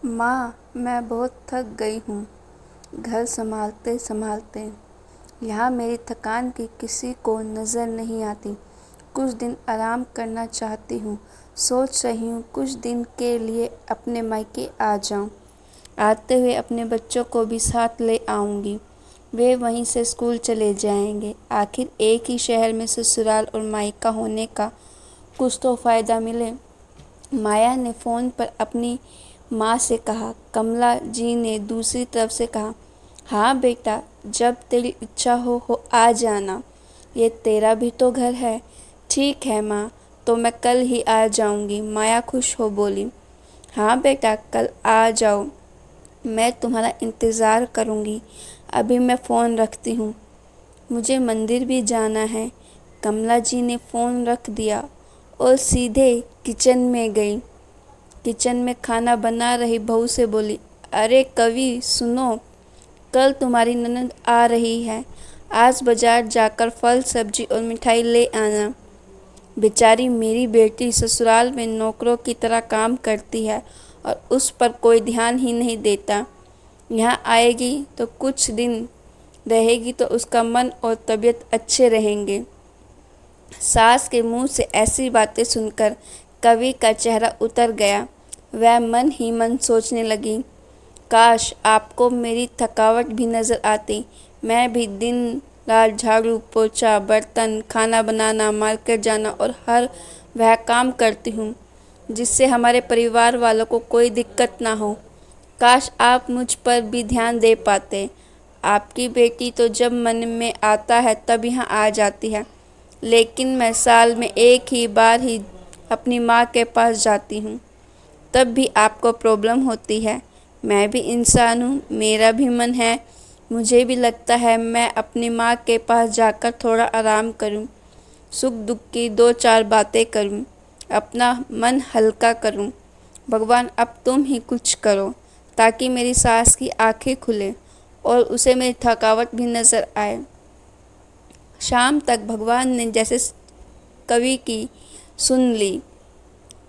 माँ, मैं बहुत थक गई हूँ घर संभालते संभालते। यहाँ मेरी थकान की किसी को नज़र नहीं आती। कुछ दिन आराम करना चाहती हूँ। सोच रही हूँ कुछ दिन के लिए अपने मायके आ जाऊँ। आते हुए अपने बच्चों को भी साथ ले आऊँगी। वे वहीं से स्कूल चले जाएंगे। आखिर एक ही शहर में ससुराल और मायका होने का कुछ तो फ़ायदा मिले। माया ने फ़ोन पर अपनी माँ से कहा। कमला जी ने दूसरी तरफ से कहा, हाँ बेटा, जब तेरी इच्छा हो आ जाना। ये तेरा भी तो घर है। ठीक है माँ, तो मैं कल ही आ जाऊँगी। माया खुश हो बोली। हाँ बेटा, कल आ जाओ, मैं तुम्हारा इंतज़ार करूँगी। अभी मैं फ़ोन रखती हूँ, मुझे मंदिर भी जाना है। कमला जी ने फ़ोन रख दिया और सीधे किचन में गई। किचन में खाना बना रही बहू से बोली, अरे कवि सुनो, कल तुम्हारी ननद आ रही है। आज बाजार जाकर फल सब्जी और मिठाई ले आना। बेचारी मेरी बेटी ससुराल में नौकरों की तरह काम करती है और उस पर कोई ध्यान ही नहीं देता। यहाँ आएगी तो कुछ दिन रहेगी तो उसका मन और तबीयत अच्छे रहेंगे। सास के मुंह से ऐसी बातें सुनकर कवि का चेहरा उतर गया। वह मन ही मन सोचने लगी, काश आपको मेरी थकावट भी नज़र आती। मैं भी दिन रात झाड़ू पोछा बर्तन खाना बनाना मार्केट जाना और हर वह काम करती हूँ जिससे हमारे परिवार वालों को कोई दिक्कत ना हो। काश आप मुझ पर भी ध्यान दे पाते। आपकी बेटी तो जब मन में आता है तब यहाँ आ जाती है, लेकिन मैं साल में एक ही बार ही अपनी माँ के पास जाती हूँ, तब भी आपको प्रॉब्लम होती है। मैं भी इंसान हूँ, मेरा भी मन है। मुझे भी लगता है मैं अपनी माँ के पास जाकर थोड़ा आराम करूँ, सुख दुख की दो चार बातें करूँ, अपना मन हल्का करूँ। भगवान अब तुम ही कुछ करो ताकि मेरी सास की आंखें खुले और उसे मेरी थकावट भी नज़र आए। शाम तक भगवान ने जैसे कवि की सुन ली।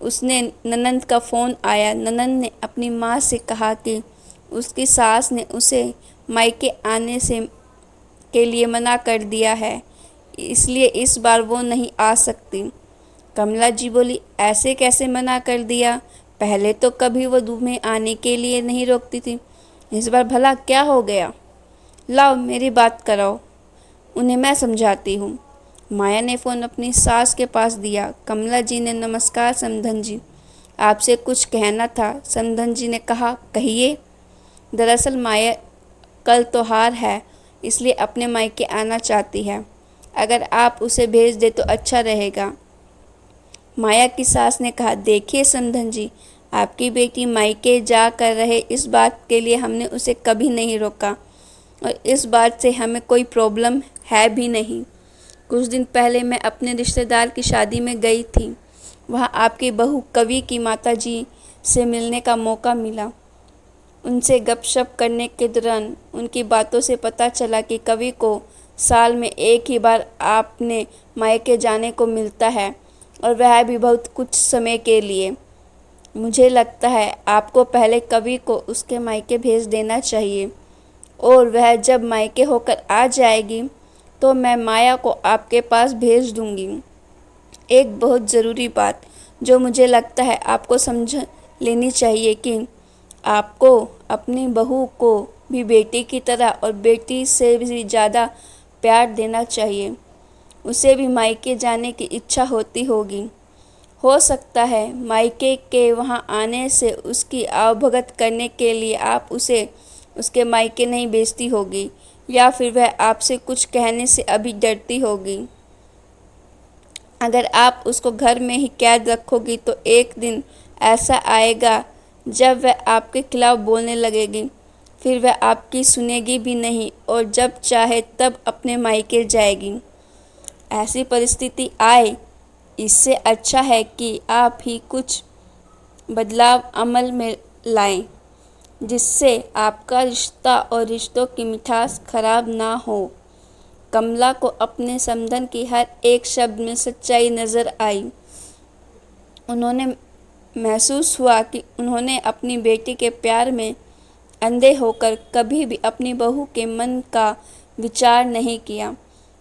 उसने ननंद का फ़ोन आया। ननंद ने अपनी माँ से कहा कि उसकी सास ने उसे मायके आने से के लिए मना कर दिया है, इसलिए इस बार वो नहीं आ सकती। कमला जी बोली, ऐसे कैसे मना कर दिया? पहले तो कभी वो तुम्हें आने के लिए नहीं रोकती थी, इस बार भला क्या हो गया? लाओ मेरी बात कराओ, उन्हें मैं समझाती हूँ। माया ने फ़ोन अपनी सास के पास दिया। कमला जी ने, नमस्कार समधन जी, आपसे कुछ कहना था। समधन जी ने कहा, कहिए। दरअसल माया कल त्योहार है, इसलिए अपने मायके आना चाहती है। अगर आप उसे भेज दे तो अच्छा रहेगा। माया की सास ने कहा, देखिए समधन जी, आपकी बेटी मायके जा कर रहे इस बात के लिए हमने उसे कभी नहीं रोका और इस बात से हमें कोई प्रॉब्लम है भी नहीं। कुछ दिन पहले मैं अपने रिश्तेदार की शादी में गई थी। वहाँ आपकी बहू कवि की माता जी से मिलने का मौका मिला। उनसे गपशप करने के दौरान उनकी बातों से पता चला कि कवि को साल में एक ही बार आपने मायके जाने को मिलता है और वह भी बहुत कुछ समय के लिए। मुझे लगता है आपको पहले कवि को उसके मायके भेज देना चाहिए और वह जब मायके होकर आ जाएगी तो मैं माया को आपके पास भेज दूंगी। एक बहुत ज़रूरी बात जो मुझे लगता है आपको समझ लेनी चाहिए कि आपको अपनी बहू को भी बेटी की तरह और बेटी से भी ज़्यादा प्यार देना चाहिए। उसे भी मायके जाने की इच्छा होती होगी। हो सकता है मायके के वहाँ आने से उसकी आवभगत करने के लिए आप उसे उसके मायके नहीं भेजती होगी, या फिर वह आपसे कुछ कहने से अभी डरती होगी। अगर आप उसको घर में ही कैद रखोगी तो एक दिन ऐसा आएगा जब वह आपके खिलाफ बोलने लगेगी, फिर वह आपकी सुनेगी भी नहीं और जब चाहे तब अपने मायके जाएगी। ऐसी परिस्थिति आए, इससे अच्छा है कि आप ही कुछ बदलाव अमल में लाएं, जिससे आपका रिश्ता और रिश्तों की मिठास खराब ना हो। कमला को अपने समधन की हर एक शब्द में सच्चाई नज़र आई। उन्होंने महसूस हुआ कि उन्होंने अपनी बेटी के प्यार में अंधे होकर कभी भी अपनी बहू के मन का विचार नहीं किया।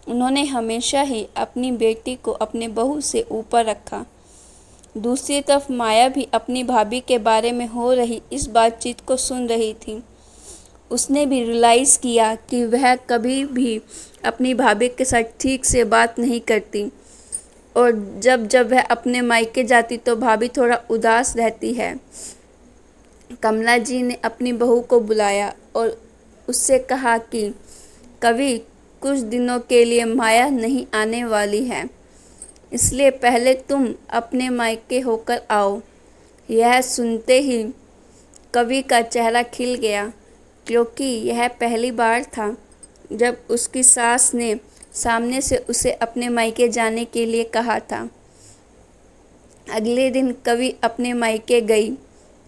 उन्होंने हमेशा ही अपनी बेटी को अपने बहू से ऊपर रखा। दूसरी तरफ माया भी अपनी भाभी के बारे में हो रही इस बातचीत को सुन रही थी। उसने भी रियलाइज़ किया कि वह कभी भी अपनी भाभी के साथ ठीक से बात नहीं करती और जब जब वह अपने मायके जाती तो भाभी थोड़ा उदास रहती है। कमला जी ने अपनी बहू को बुलाया और उससे कहा कि कवि कुछ दिनों के लिए माया नहीं आने वाली है, इसलिए पहले तुम अपने मायके होकर आओ। यह सुनते ही कवि का चेहरा खिल गया, क्योंकि यह पहली बार था जब उसकी सास ने सामने से उसे अपने मायके जाने के लिए कहा था। अगले दिन कवि अपने मायके गई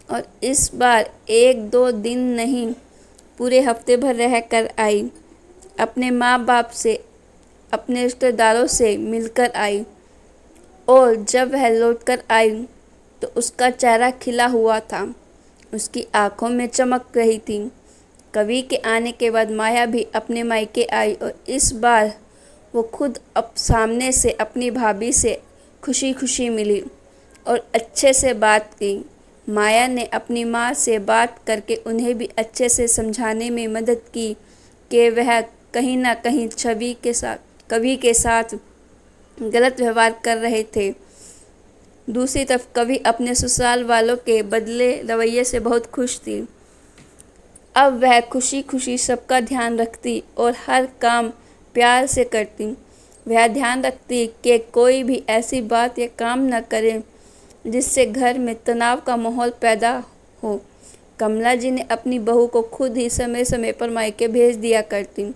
और इस बार 1-2 दिन नहीं, पूरे हफ्ते भर रह कर आई। अपने माँ बाप से, अपने रिश्तेदारों से मिलकर आई और जब वह लौटकर आई तो उसका चेहरा खिला हुआ था, उसकी आंखों में चमक रही थी। कवि के आने के बाद माया भी अपने मायके आई और इस बार वो खुद अब सामने से अपनी भाभी से खुशी खुशी मिली और अच्छे से बात की। माया ने अपनी माँ से बात करके उन्हें भी अच्छे से समझाने में मदद की कि वह कहीं ना कहीं कवि के साथ गलत व्यवहार कर रहे थे। दूसरी तरफ कवि अपने ससुराल वालों के बदले रवैये से बहुत खुश थी। अब वह खुशी खुशी सबका ध्यान रखती और हर काम प्यार से करती। वह ध्यान रखती कि कोई भी ऐसी बात या काम न करे जिससे घर में तनाव का माहौल पैदा हो। कमला जी ने अपनी बहू को खुद ही समय समय पर मायके भेज दिया करती।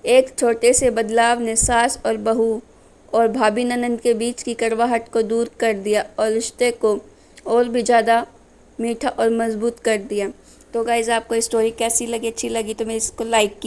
एक छोटे से बदलाव ने सास और बहू और भाभी ननंद के बीच की कड़वाहट को दूर कर दिया और रिश्ते को और भी ज़्यादा मीठा और मजबूत कर दिया। तो गाइज़, आपको स्टोरी कैसी लगी? अच्छी लगी तो मैं इसको लाइक की।